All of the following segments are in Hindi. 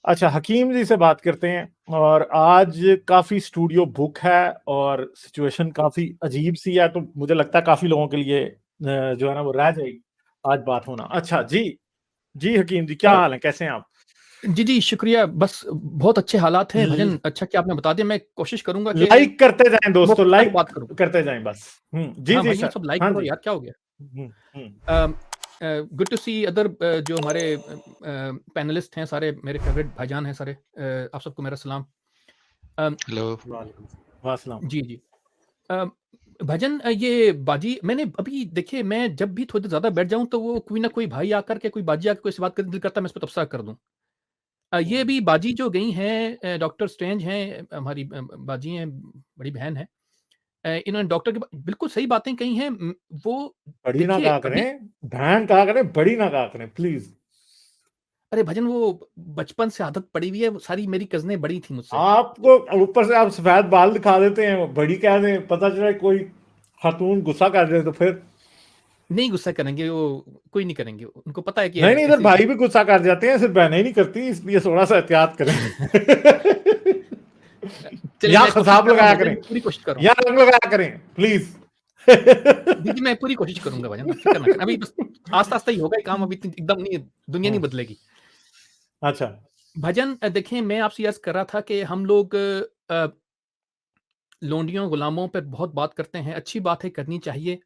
अच्छा, हकीम जी से बात करते हैं। और आज काफ़ी स्टूडियो बुक है और सिचुएशन काफ़ी अजीब-सी है, तो मुझे लगता है काफ़ी लोगों के लिए जो है ना वो रह जाएगी आज बात होना। अच्छा जी, जी हकीम जी, क्या अ, हाल है? कैसे हैं आप? जी, जी, शुक्रिया। बस बहुत अच्छे हालात हैं ल भजन, अच्छा कि आपने बता दिया। मैं कोशिश करूँगा कि लाइक करते जाएँ दोस्तों, मुख्तसर लाइक बात करूँ। करते जाएँ बस। जी, हाँ, जी भाइयों सर। सब लाइक हाँ करो जी। यार, क्या हो गया? हुँ, हुँ। गुड टू सी अदर जो हमारे पैनलिस्ट हैं सारे, मेरे फेवरेट भाईजान हैं सारे। आप सबको मेरा सलाम। अ, हेलो। वालेकुम वासलाम। जी, जी। अ, भजन, ये बाजी मैंने अभी देखिए, मैं जब भी थोड़ी देर ज़्यादा बैठ जाऊँ तो वो कोई ना कोई भाई आकर के, कोई बाजी आकर कोई ऐसी बात करने दिल करता है मैं इस पे तबसरा कर दूँ। ये हुँ। अभी बाजी जो गई हैं, डॉक्टर स्ट्रेंज हैं, हमारी बाजी हैं, बड़ी बहन हैं। इन्होंने डॉक्टर के बिल्कुल सही बातें कही हैं। वो बड़ी ना देखिए कहा अभी करें, बहन कहा करें, बड़ी ना कहा करें प्लीज़। अरे भजन, वो बचपन से आदत पड़ी हुई है, वो सारी मेरी कज़नें बड़ी थी मुझसे। आपको ऊपर से आप सफेद बाल दिखा देते हैं, बड़ी कह दें, पता चला कोई खातून गुस्सा कर जाए तो फिर? नहीं गुस्सा करेंगे वो, कोई नहीं करेंगे, उनको पता है कि नहीं, नहीं, इधर ऐसी भाई भी गुस्सा कर जाते हैं, सिर्फ बहनें ही नहीं करती, इसलिए थोड़ा-सा एहतियात करें। चलिए या मैं कोशिश खसाब कर रहा हूँ लगाया भजन, करें, पूरी कोशिश कर रहा हूँ। या रंग लगाया करें, प्लीज़। जी, जी, मैं पूरी कोशिश करूँगा भजन, आप फ़िक्र ना करें। अभी बस आस्ता-आस्ता ही होगा ये काम, अभी इतनी एकदम नहीं, दुनिया नहीं हुँ, बदलेगी। अच्छा। भजन, देखिए मैं आपसे ये अर्ज़ कर रहा था कि हम लोग लोंडियों, गुलामों पे बहुत बात करते हैं, अच्छी बात है, करनी चाहिए।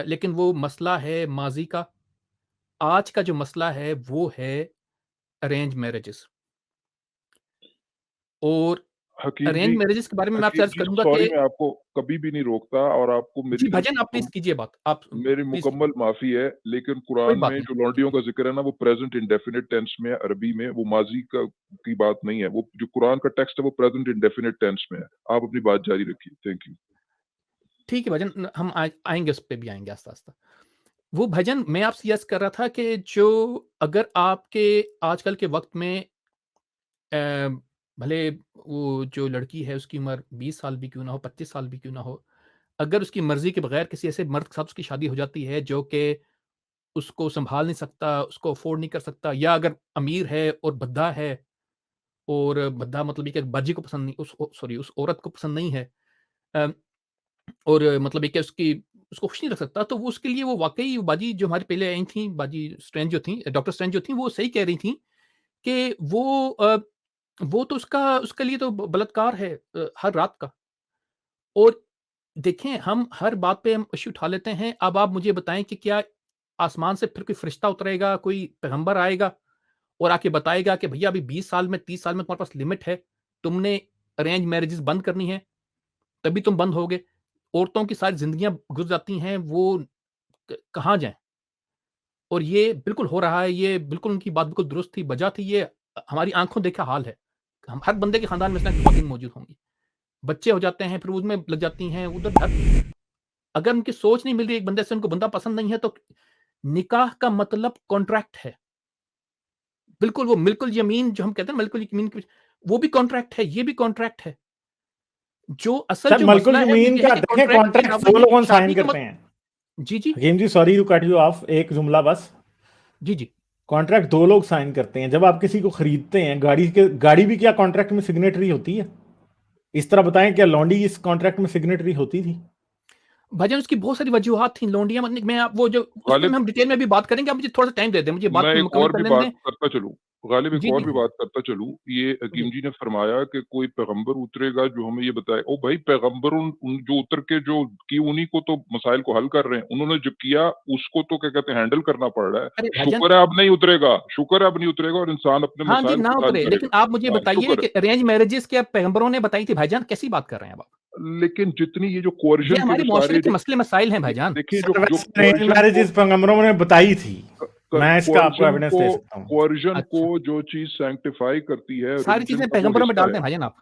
लेकिन वो मसला है माज़ी का। आज का जो मसला है वो है अरेंज मैरेजेस। और हकीम जी अरेंज मैरेजेस के बारे में मैं आपसे हकीम अर्ज़ जी करूँगा सॉरी, कि मैं आपको कभी भी नहीं रोकता और आपको मेरी जी, तरफ भजन से आप प्लीज़ कीजिए बात। आप मेरी प्लीज़ मुकम्मल माफ़ी है, लेकिन कोई कुरान बात में नहीं। जो लौंडियों का ज़िक्र है ना, वो प्रेज़ेंट इंडेफिनिट टेंस में है अरबी में, वो माज़ी का की बात नहीं है। वो जो कुरान का टेक्स्ट है, वो प्रेज़ेंट इंडेफिनिट टेंस में है। आप अपनी बात जारी रखिए। Thank you. ठीक है भजन, हम आएँगे, उस पे भी आएँगे आस्ता-आस्ता। वो भजन मैं आपसे ये अर्ज़ कर रहा था कि जो अगर आपके आजकल के वक़्त में अ, भले वो जो लड़की है उसकी उम्र 20 साल भी क्यों ना हो, 25 साल भी क्यों ना हो, अगर उसकी मर्ज़ी के बगैर किसी ऐसे मर्द के साथ उसकी शादी हो जाती है जो कि उसको सँभाल नहीं सकता, उसको अफ़ोर्ड नहीं कर सकता, या अगर अमीर है और भद्दा है, और भद्दा मतलब ये कि बाजी को पसंद नहीं, उस औरत को पसंद नहीं है, अ, और मतलब ये कि उसको खुश नहीं रख सकता, तो वो उसके लिए वो वाक़ई बाजी जो हमारी पहले आई थी, बाजी स्ट्रेंज जो थी, डॉक्टर स्ट्रेंज जो थी, वो सही कह रही थी कि वो तो उसके लिए तो बलात्कार है हर रात का। और देखें, हम हर बात पे हम इश्यू उठा लेते हैं। अब आप मुझे बताएँ कि क्या आसमान से फिर कोई फरिश्ता उतरेगा, कोई पैगंबर आएगा और आके बताएगा कि भैया अभी 20 साल में, 30 साल में तुम्हारे पास लिमिट है, तुमने अरेंज मैरेजेस बंद करनी है, तभी तुम बंद होगे। औरतों की सारी ज़िंदगियाँ गुज़र जाती हैं, वो कहाँ जाएँ? और ये बिल्कुल हो रहा है, ये बिल्कुल उनकी बात बिल्कुल दुरुस्त थी, बजा थी, ये हमारी आँखों देखा हाल है। हम हर बंदे के खानदान में इस तरह की ख़वातीन मौजूद होंगी। बच्चे हो जाते हैं, फिर उसमें लग जाती हैं, उधर अगर उनकी सोच नहीं मिल रही एक बंदे से, उनको बंदा पसंद नहीं है, तो निकाह का मतलब कॉन्ट्रैक्ट है। बिल्कुल वो मिल्कुल यमीन जो हम कहते हैं ना, मिल्कुल यमीन के, वो भी कॉन्ट्रैक्ट है, ये भी कॉन्ट्रैक्ट है। जो असल सर जो मलकुल मसला है वो यमीन ये है का कि देखें, कॉन्ट्रैक्ट के कॉन्ट्रैक्ट अलावा 2 ये लोग साइन शादी का करते हैं। जी, जी। Hakim ji sorry to cut you off, एक जुमला बस। जी, जी। कॉन्ट्रैक्ट 2 लोग साइन करते हैं। जब आप किसी को खरीदते हैं, गाड़ी भी क्या कॉन्ट्रैक्ट में सिग्नेटरी होती है? इस तरह बताएं, क्या लौंडी इस कॉन्ट्रैक्ट में सिग्नेटरी होती थी? भजन, उसकी बहुत सारी वजूहात थी, लौंडिया मतलब मैं आप वो जो उस पे गालिब, हम डिटेल में भी बात करेंगे, आप मुझे थोड़ा-सा टाइम दे दें, मुझे बात मैं एक मुकम्मल और भी करने बात दें। करता चलूँ, गालिब एक जी, और जी, भी बात करता चलूँ। ये जी। हकीम जी ने फरमाया कि कोई पैगंबर उतरेगा जो हमें ये बताए। ओ भाई, पैगंबर उन जो उतर के जो कि उन्हीं को तो मसाइल को हल कर रहे हैं। उन्होंने जो किया उसको तो क्या कहते हैं हैंडल करना पड़ रहा है। अरे भजन, शुक्र है अब नहीं उतरेगा, शुक्र है अब नहीं उतरेगा और इंसान अपने हाँ जी, मसाइल ना खुद हल उतरे, लेकिन करेगा। आप मुझे हाँ, बताइए शुक्र कि अरेंज मैरेजेस क्या पैगंबरों ने बताई थी भाईजान? कैसी बात कर रहे हैं अब आप? है। लेकिन जितनी ये जो ये कोर्जन के जो हमारे मुआशरे सारे के मसले-मसाइल हैं भाईजान। देखिए जो सर जो वैसे अरेंज कोर्जन को मैरिजेस पैगंबरों ने बताई थी। मैं इसका आपको एविडेंस दे सकता हूँ। कोर्जन को अच्छा, जो चीज़ सैंक्टिफाई करती है सारी रिलीजन चीज़ें का वो पैगंबरों में हिस्सा डाल है। दें भाईजान आप।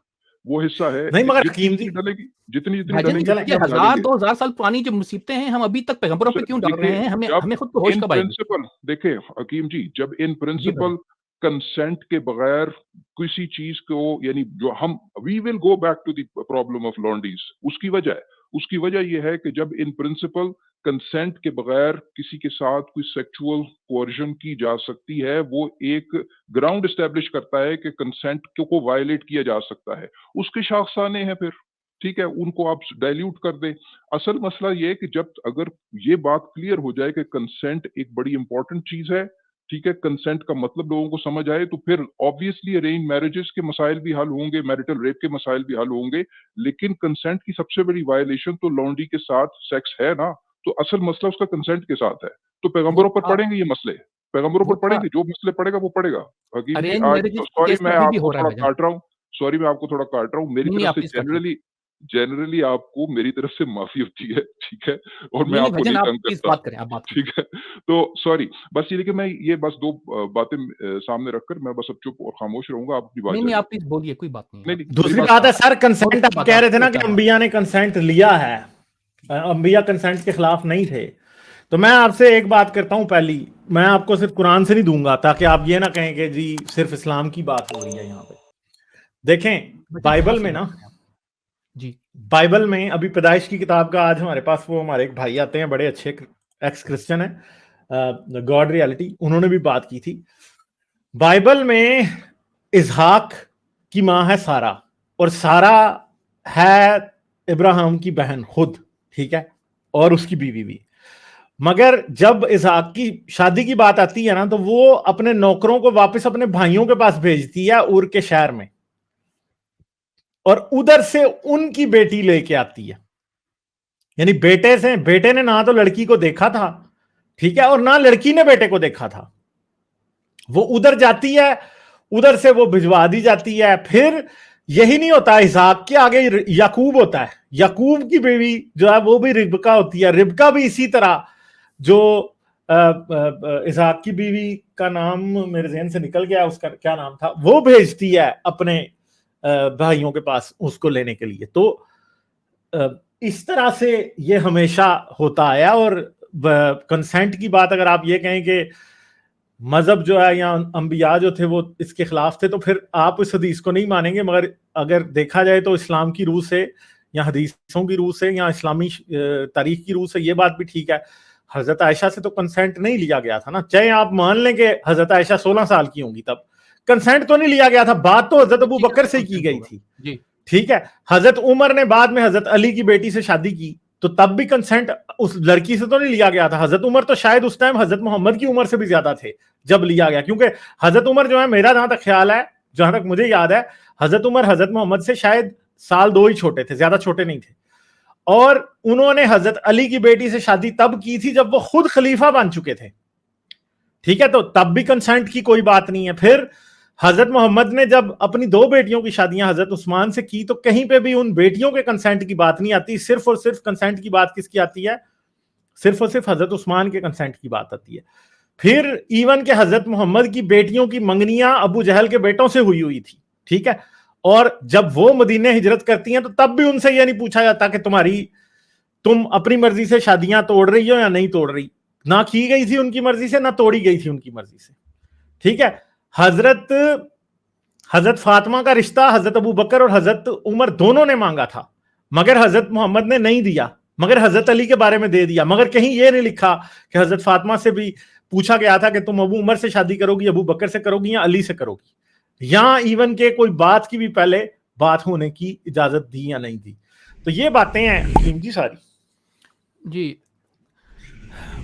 वो हिस्सा है नहीं मगर जितनी हकीम जी, जितनी डलेगी, जितनी जितनी भाईजान, डलेगी चलें, ये उतनी हम 1000 डालेंगे। 2000 साल पुरानी जो मुसीबतें हैं, हम अभी तक पैगंबरों पे क्यों डाल रहे देखिए, हैं? हमें जब हमें खुद को होश इन कब आएगी? प्रिंसिपल देखिए हकीम जी, जब इन जी भाईजान। प्रिंसिपल कंसेंट के बगैर किसी चीज को यानी जो हम we will go back to the problem of laundries. उसकी वजह ये है कि जब इन प्रिंसिपल कंसेंट के बगैर किसी के साथ कोई सेक्सुअल कोर्जन की जा सकती है, वो एक ग्राउंड एस्टेब्लिश करता है कि कंसेंट को वायलेट किया जा सकता है। उसके शाखसाने हैं फिर, ठीक है, उनको आप डाइल्यूट कर दें। असल मसला ये है कि जब अगर ये बात क्लियर हो जाए कि कंसेंट एक बड़ी इंपॉर्टेंट चीज है, ठीक है, कंसेंट का मतलब लोगों को समझ आए, तो फिर ऑब्वियसली अरेंज मैरिजेस के मसाइल भी हल होंगे, मैरिटल रेप के मसाइल भी हल होंगे। लेकिन कंसेंट की सबसे बड़ी वायलेशन तो लौंडी के साथ सेक्स है ना, तो असल मसला उसका कंसेंट के साथ है। तो पैगंबरों पर पड़ेंगे ये मसले, पैगंबरों वो पर था पड़ेंगे, जो मसले पड़ेगा वो पड़ेगा। हकीम जी अरेंज आज मैरिजेस के सॉरी केस में मैं अभी भी आपको हो रहा है थोड़ा भाईजान। काट रहा हूँ, सॉरी मैं आपको थोड़ा काट रहा हूँ। मेरी नहीं, तरफ आप से प्लीज काटिए। जनरली आपको मेरी तरफ से माफी होती है, ठीक है, और मैं नहीं आपको भाईजान, नहीं आप तंग प्लीज करता, बात करें, आप बात करें। ठीक है। तो सॉरी, बस ये देखिए मैं ये बस दो बातें सामने रखकर मैं बस अब चुप और खामोश रहूंगा, आप अपनी बात नहीं, जारी आप रखें। प्लीज बोलिए, कोई बात नहीं है। नहीं आप नहीं, मेरी दूसरी बात बात है सर, बहुत कंसेंट अच्छी आप बात कह है, रहे थे ना कि क्या बात है। अंबिया ने कंसेंट लिया है, अंबिया कंसेंट के खिलाफ नहीं थे। तो मैं आपसे एक बात करता हूं, पहली मैं आपको सिर्फ कुरान से नहीं दूंगा ताकि आप ये ना कहें कि जी सिर्फ इस्लाम की बात हो रही है यहाँ पे। देखें भाईजान, कहाँ बाइबल से में बात ना, कर रहे हैं आप? जी, बाइबल में अभी पैदाइश की किताब का आज हमारे पास वो हमारे एक भाई आते हैं, बड़े अच्छे एक्स क्रिश्चियन है, गॉड रियलिटी, उन्होंने भी बात की थी। बाइबल में इसहाक की मां है सारा, और सारा है इब्राहिम की बहन खुद, ठीक है, और उसकी बीवी भी। मगर जब इसहाक की शादी की बात आती है ना, तो वो अपने नौकरों को वापस अपने भाइयों के पास भेजती है उर के शहर में, और उधर से उनकी बेटी लेके आती है। यानी बेटे ने ना तो लड़की को देखा था, ठीक है, और ना लड़की ने बेटे को देखा था। वो उधर जाती है, उधर से वो भिजवा दी जाती है। फिर यही नहीं होता, इसहाक के आगे याकूब होता है, याकूब की बीवी जो है वो भी रिबका होती है, रिबका भी इसी तरह, जो इसहाक की बीवी का नाम मेरे जहन से निकल गया, उसका क्या नाम था, वो भेजती है अपने भाइयों के पास उसको लेने के लिए। तो इस तरह से ये हमेशा होता आया। और कंसेंट की बात अगर आप ये कहें कि मजहब जो है या अंबिया जो थे वो इसके खिलाफ थे, तो फिर आप इस हदीस को नहीं मानेंगे। मगर अगर देखा जाए तो इस्लाम की रूह से या हदीसों की रूह से या इस्लामी तारीख की रूह से ये बात भी ठीक है, हजरत आयशा से तो कंसेंट नहीं लिया गया था ना। चाहे आप मान लें कि हजरत आयशा 16 साल की होंगी, तब कंसेंट तो नहीं लिया गया था, बात तो हजरत अबू बकर से की गई थी, जी, ठीक है। हजरत उमर ने बाद में हजरत अली की बेटी से शादी की, तो तब भी कंसेंट उस लड़की से तो नहीं लिया गया था। हजरत उमर तो शायद उस टाइम हजरत मोहम्मद की उम्र से भी ज्यादा थे जब लिया गया, क्योंकि हजरत उमर जो है, मेरा जहां तक ख्याल है, जहां तक मुझे याद है, हजरत उमर हजरत मोहम्मद से शायद साल 2 ही छोटे थे, ज्यादा छोटे नहीं थे। और उन्होंने हजरत अली की बेटी से शादी तब की थी जब वो खुद खलीफा बन चुके थे, ठीक है। तो तब भी कंसेंट की कोई बात नहीं है। फिर हजरत मोहम्मद ने जब अपनी 2 बेटियों की शादियां हजरत उस्मान से की, तो कहीं पे भी उन बेटियों के कंसेंट की बात नहीं आती। सिर्फ और सिर्फ कंसेंट की बात किसकी आती है? सिर्फ और सिर्फ हजरत उस्मान के कंसेंट की बात आती है। फिर इवन के हजरत मोहम्मद की बेटियों की मंगनियां अबू जहल के बेटों से हुई थी, ठीक है। और जब वो मदीने हिजरत करती हैं, तो तब भी उनसे यह नहीं पूछा जाता कि तुम अपनी मर्जी से शादियां तोड़ रही हो या नहीं तोड़ रही। ना की गई थी उनकी मर्जी से, ना तोड़ी गई थी उनकी मर्जी से, ठीक है। हजरत फातिमा का रिश्ता हजरत अबू बकर और हजरत उमर दोनों ने मांगा था, मगर हजरत मोहम्मद ने नहीं दिया, मगर हजरत अली के बारे में दे दिया। मगर कहीं यह नहीं लिखा कि हजरत फातिमा से भी पूछा गया था कि तुम अबू उमर से शादी करोगी, अबू बकर से करोगी या अली से करोगी, या इवन के कोई बात की भी पहले बात होने की इजाजत दी या नहीं दी। तो ये बातें हैं हकीम जी सारी। जी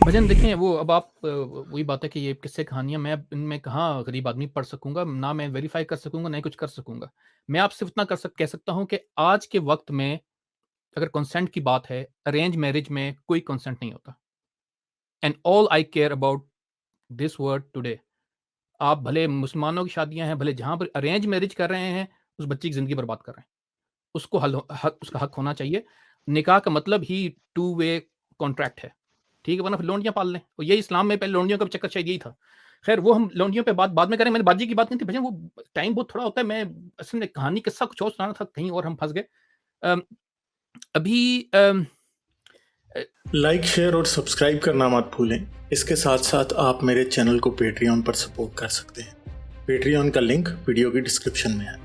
भजन देखें, वो अब आप वही बात है कि ये किस्से कहानियां मैं इनमें कहाँ गरीब आदमी पढ़ सकूंगा, ना मैं वेरीफाई कर सकूंगा, ना ही कुछ कर सकूंगा। मैं आपसे इतना कह सकता हूं कि आज के वक्त में अगर कंसेंट की बात है, अरेंज मैरिज में कोई कंसेंट नहीं होता। And all I care about this word today, आप भले मुसलमानों की शादियां हैं, भले जहां पर अरेंज मैरिज कर रहे हैं, उस बच्ची की जिंदगी बर्बाद कर रहे हैं, उसको उसका हक होना चाहिए। निकाह का मतलब ही 2 वे कॉन्ट्रैक्ट है, ठीक है, वरना फिर लौंडियां पाल लें। और यही इस्लाम में पहले लौंडियों का चक्कर शायद यही था। खैर वो हम लौंडियों पे बात बाद में करें, मैंने बाजी की बात नहीं थी भजन, वो टाइम बहुत थोड़ा होता है। मैं असल में कहानी किस्सा कुछ और सुनाना था, कहीं और हम फंस गए। अभी लाइक, शेयर और सब्सक्राइब करना मत भूलें। इसके साथ साथ आप मेरे चैनल को पेट्रियन पर सपोर्ट कर सकते हैं। पेट्रियन का लिंक वीडियो की डिस्क्रिप्शन में है।